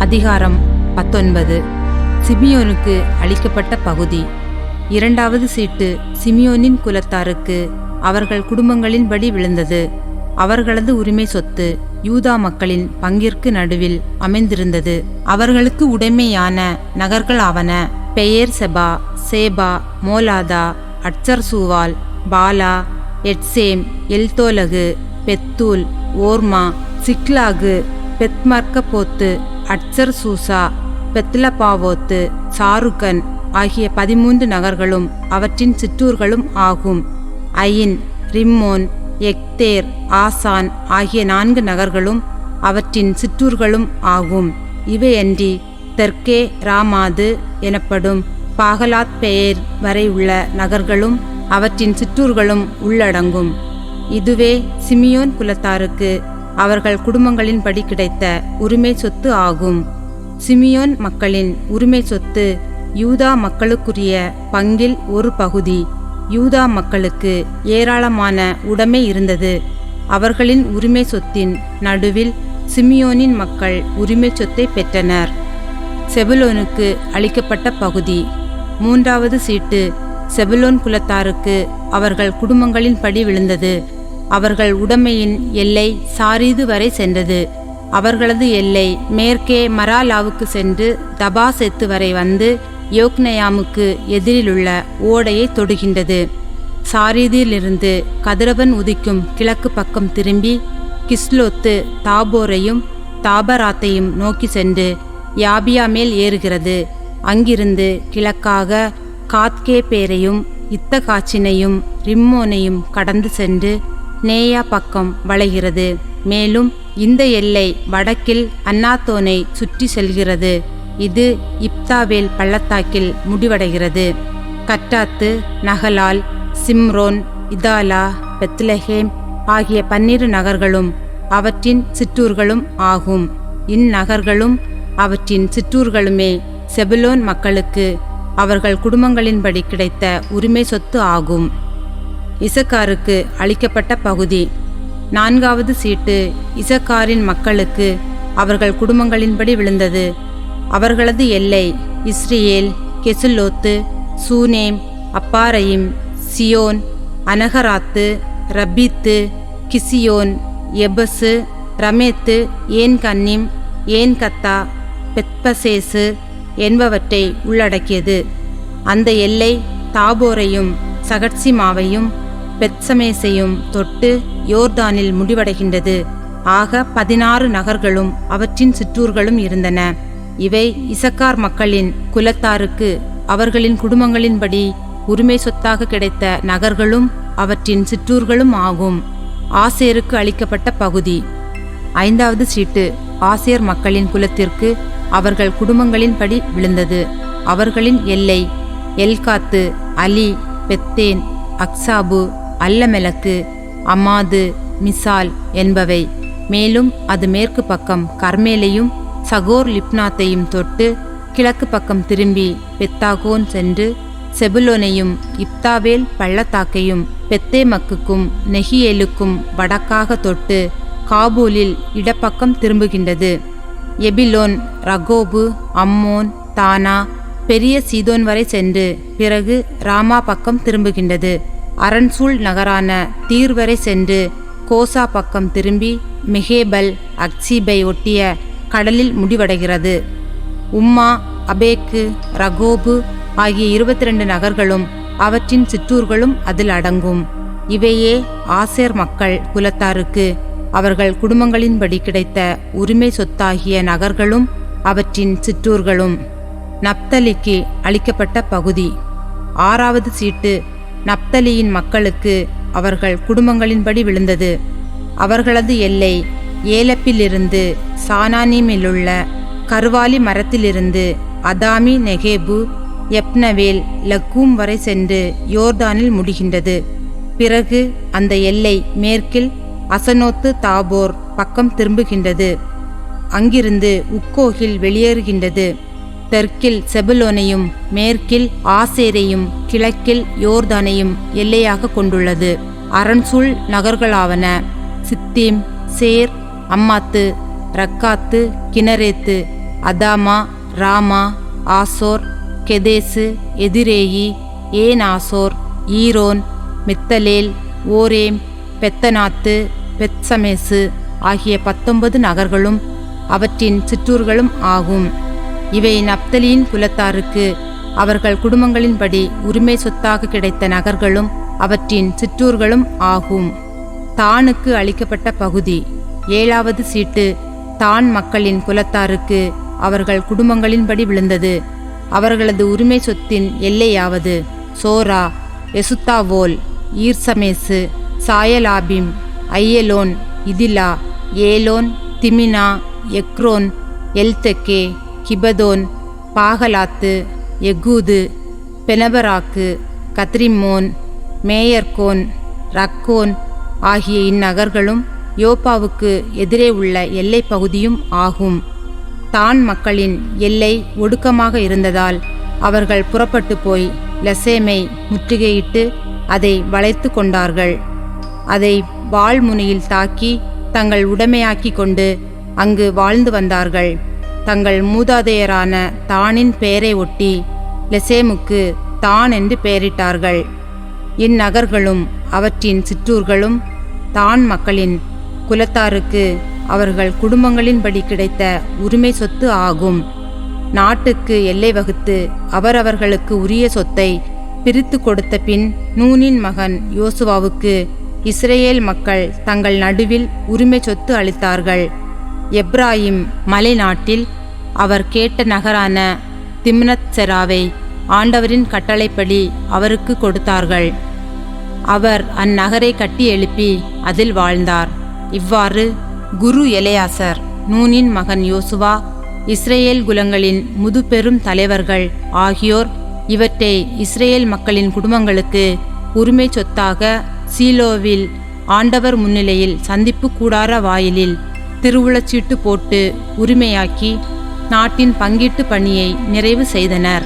அதிகாரம் 19. சிமியோனுக்கு அளிக்கப்பட்ட பகுதி. இரண்டாவது சீட்டு சிமியோனின் குலத்தாருக்கு அவர்கள் குடும்பங்களின்படி விழுந்தது. அவர்களது உரிமை சொத்து யூதா மக்களின் பங்கிற்கு நடுவில் அமைந்திருந்தது. அவர்களுக்கு உடைமையான நகர்கள் ஆவன: பெயர் செபா, சேபா, மோலாதா, அட்சர்சூவால், பாலா, எட்சேம், எல்தோலகு, பெத்தூல், ஓர்மா, சிக்லாகு, பெத்மர்கபோத்து, அட்சர் சூசா, பெத்லபாவோத்து, சாருகன் ஆகிய 13 நகர்களும் அவற்றின் சிற்றூர்களும் ஆகும். அயின், ரிம்மோன், எக்தேர், ஆசான் ஆகிய 4 நகர்களும் அவற்றின் சிற்றூர்களும் ஆகும். இவையன்றி தெற்கே ராமாது எனப்படும் பாகலாத் பெயர் வரை உள்ள நகர்களும் அவற்றின் சிற்றூர்களும் உள்ளடங்கும். இதுவே சிமியோன் குலத்தாருக்கு அவர்கள் குடும்பங்களின்படி கிடைத்த உரிமை சொத்து ஆகும். சிமியோன் மக்களின் உரிமை சொத்து யூதா மக்களுக்குரிய பங்கில் ஒரு பகுதி. யூதா மக்களுக்கு ஏராளமான உடைமை இருந்தது. அவர்களின் உரிமை சொத்தின் நடுவில் சிமியோனின் மக்கள் உரிமை சொத்தை பெற்றனர். செபுலோனுக்கு அளிக்கப்பட்ட பகுதி. மூன்றாவது சீட்டு செபுலோன் குலத்தாருக்கு அவர்கள் குடும்பங்களின்படி விழுந்தது. அவர்கள் உடைமையின் எல்லை சாரீது வரை சென்றது. அவர்களது எல்லை மேற்கே மராலாவுக்கு சென்று தபாசெத்து வரை வந்து யோக்னயாமுக்கு எதிரிலுள்ள ஓடையை தொடுகின்றது. சாரீதிலிருந்து கதிரவன் உதிக்கும் கிழக்கு பக்கம் திரும்பி கிஸ்லோத்து தாபோரையும் தாபராத்தையும் நோக்கி சென்று யாபியா மேல் ஏறுகிறது. அங்கிருந்து கிழக்காக காத்கேபேரையும் இத்தகாச்சினையும் ரிம்மோனையும் கடந்து சென்று நேயா பக்கம் வளைகிறது. மேலும் இந்த எல்லை வடக்கில் அன்னாத்தோனை சுற்றி செல்கிறது. இது இப்தாவேல் பள்ளத்தாக்கில் முடிவடைகிறது. கட்டாத்து, நகலால், சிம்ரோன், இதாலா, பெத்லஹேம் ஆகிய 12 நகர்களும் அவற்றின் சிற்றூர்களும் ஆகும். இந்நகர்களும் அவற்றின் சிற்றூர்களுமே செபுலோன் மக்களுக்கு அவர்கள் குடும்பங்களின்படி கிடைத்த உரிமை சொத்து ஆகும். இசக்காருக்கு அளிக்கப்பட்ட பகுதி. நான்காவது சீட்டு இசக்காரின் மக்களுக்கு அவர்கள் குடும்பங்களின்படி விழுந்தது. அவர்களது எல்லை இஸ்ரேல், கெசுல்லோத்து, சூனேம், அப்பாரையும், சியோன், அனகராத்து, ரப்பீத்து, கிசியோன், எபசு, ரமேத்து, ஏன்கன்னிம், ஏன்கத்தா, பெத்பசேசு என்பவற்றை உள்ளடக்கியது. அந்த எல்லை தாபோரையும் சகட்சிமாவையும் பெத்சமேசையும் தொட்டு யோர்தானில் முடிவடைகின்றது. ஆக 16 நகர்களும் அவற்றின் சிற்றூர்களும் இருந்தன. இவை இசக்கார் மக்களின் குலத்தாருக்கு அவர்களின் குடும்பங்களின்படி உரிமை சொத்தாக கிடைத்த நகர்களும் அவற்றின் சிற்றூர்களும் ஆகும். ஆசேருக்கு அளிக்கப்பட்ட பகுதி. ஐந்தாவது சீட்டு ஆசேர் மக்களின் குலத்திற்கு அவர்கள் குடும்பங்களின்படி விழுந்தது. அவர்களின் எல்லை எல்காத்து, அலி, பெத்தேன், அக்சாபு, அல்லமெலக்கு, அமாது, மிசால் என்பவை. மேலும் அது மேற்கு பக்கம் கர்மேலையும் சகோர் லிப்னாத்தையும் தொட்டு கிழக்கு பக்கம் திரும்பி பெத்தாகோன் சென்று செபுலோனையும் இப்தாவேல் பள்ளத்தாக்கையும் பெத்தேமக்குக்கும் நெகியேலுக்கும் வடக்காக தொட்டு காபூலில் இடப்பக்கம் திரும்புகின்றது. எபிலோன், ரகோபு, அம்மோன், தானா, பெரிய சீதோன் வரை சென்று பிறகு ராமா பக்கம் திரும்புகின்றது. அரண்சூல் நகரான தீர் வரை சென்று கோசா பக்கம் திரும்பி மெஹேபல், அக்சீபை ஒட்டிய கடலில் முடிவடைகிறது. உம்மா, அபேக்கு, ரகோபு ஆகிய 22 நகர்களும் அவற்றின் சிற்றூர்களும் அதில் அடங்கும். இவையே ஆசேர் மக்கள் குலத்தாருக்கு அவர்கள் குடும்பங்களின்படி கிடைத்த உரிமை சொத்தாகிய நகர்களும் அவற்றின் சிற்றூர்களும். நப்தலிக்கு அளிக்கப்பட்ட பகுதி. ஆறாவது சீட்டு நப்தலியின் மக்களுக்கு அவர்கள் குடும்பங்களின்படி விழுந்தது. அவர்களது எல்லை ஏலப்பிலிருந்து சானானிமிலுள்ள கர்வாலி மரத்திலிருந்து அதாமி நெகேபு, எப்னவேல், லக்கூம் வரை சென்று யோர்தானில் முடிகின்றது. பிறகு அந்த எல்லை மேற்கில் அசனோத்து தாபோர் பக்கம் திரும்புகின்றது. அங்கிருந்து உக்கோகில் வெளியேறுகின்றது. தெற்கில் செபுலோனையும் மேற்கில் ஆசேரையும் கிழக்கில் யோர்தானையும் எல்லையாக கொண்டுள்ளது. அரண்சூல் நகர்களாவன சித்தீம், சேர், அம்மாத்து, ரக்காத்து, கினரேத்து அதாமா, ராமா, ஆசோர், கெதேசு, எதிரேயி, ஏனாசோர், ஈரோன், மித்தலேல், ஓரேம், பெத்தனாத்து, பெத்சமேசு ஆகிய 19 நகர்களும் அவற்றின் சிற்றூர்களும் ஆகும். இவை நப்தலியின் குலத்தாருக்கு அவர்கள் குடும்பங்களின்படி உரிமை சொத்தாக கிடைத்த நகர்களும் அவற்றின் சிற்றூர்களும் ஆகும். தானுக்கு அளிக்கப்பட்ட பகுதி. 7வது சீட்டு தான் மக்களின் குலத்தாருக்கு அவர்கள் குடும்பங்களின்படி விழுந்தது. அவர்களது உரிமை சொத்தின் எல்லையாவது சோரா, எசுத்தாவோல், ஈர்சமேசு, சாயலாபிம், ஐயலோன், இதிலா, ஏலோன், திமினா, எக்ரோன், எல்தெக்கே, கிபதோன், பாகலாத்து, எகூது, பெனபராக்கு, கத்ரிம்மோன், மேயர்கோன், ரக்கோன் ஆகிய இந்நகர்களும் யோப்பாவுக்கு எதிரே உள்ள எல்லை பகுதியும் ஆகும். தான் மக்களின் எல்லை ஒடுக்கமாக இருந்ததால் அவர்கள் புறப்பட்டு போய் லெசேமை முற்றுகையிட்டு அதை வளைத்து கொண்டார்கள். அதை வாள்முனையில் தாக்கி தங்கள் உடைமையாக்கி கொண்டு அங்கு வாழ்ந்து வந்தார்கள். தங்கள் மூதாதையரான தானின் பெயரை ஒட்டி லெசேமுக்கு தான் என்று பெயரிட்டார்கள். இந்நகர்களும் அவற்றின் சிற்றூர்களும் தான் மக்களின் குலத்தாருக்கு அவர்கள் குடும்பங்களின்படி கிடைத்த உரிமை சொத்து ஆகும். நாட்டுக்கு எல்லை வகுத்து அவரவர்களுக்கு உரிய சொத்தை பிரித்து கொடுத்த பின் நூனின் மகன் யோசுவாவுக்கு இஸ்ரேல் மக்கள் தங்கள் நடுவில் உரிமை சொத்து அளித்தார்கள். எப்ராயிம் மலை நாட்டில் அவர் கேட்ட நகரான திம்னத் செராவை ஆண்டவரின் கட்டளைப்படி அவருக்கு கொடுத்தார்கள். அவர் அந்நகரை கட்டி எழுப்பி அதில் வாழ்ந்தார். இவ்வாறு குரு எலெயாசர், நூனின் மகன் யோசுவா, இஸ்ரேல் குலங்களின் முதுபெரும் தலைவர்கள் ஆகியோர் இவற்றை இஸ்ரேல் மக்களின் குடும்பங்களுக்கு உரிமை சொத்தாக சீலோவில் ஆண்டவர் முன்னிலையில் சந்திப்பு கூடார வாயிலில் திருவுளச்சீட்டு போட்டு உரிமையாக்கி நாட்டின் பங்கீட்டு பணியை நிறைவு செய்தனர்.